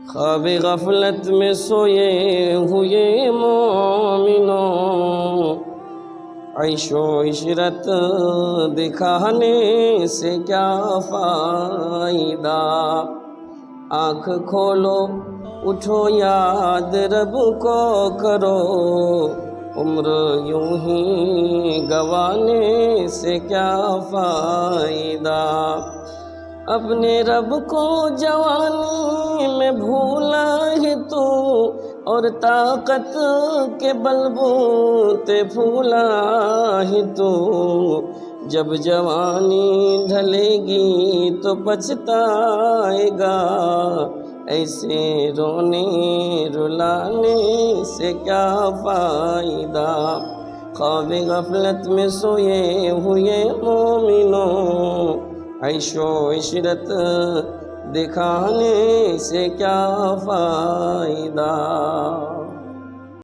ख्वाब गफलत में सोए हुए मोमिनों, ऐशो इशरत दिखाने से क्या फ़ायदा। आँख खोलो उठो याद रब को करो, उम्र यूं ही गंवाने से क्या फ़ायदा। अपने रब को जवानी में भूला है तू, और ताकत के बलबूते फूला है तू। जब जवानी ढलेगी तो पछताएगा, ऐसे रोने रुलाने से क्या फ़ायदा। ख्वाब गफलत में सोए हुए मोमिनों, ऐशो इशरत दिखाने से क्या फ़ायदा।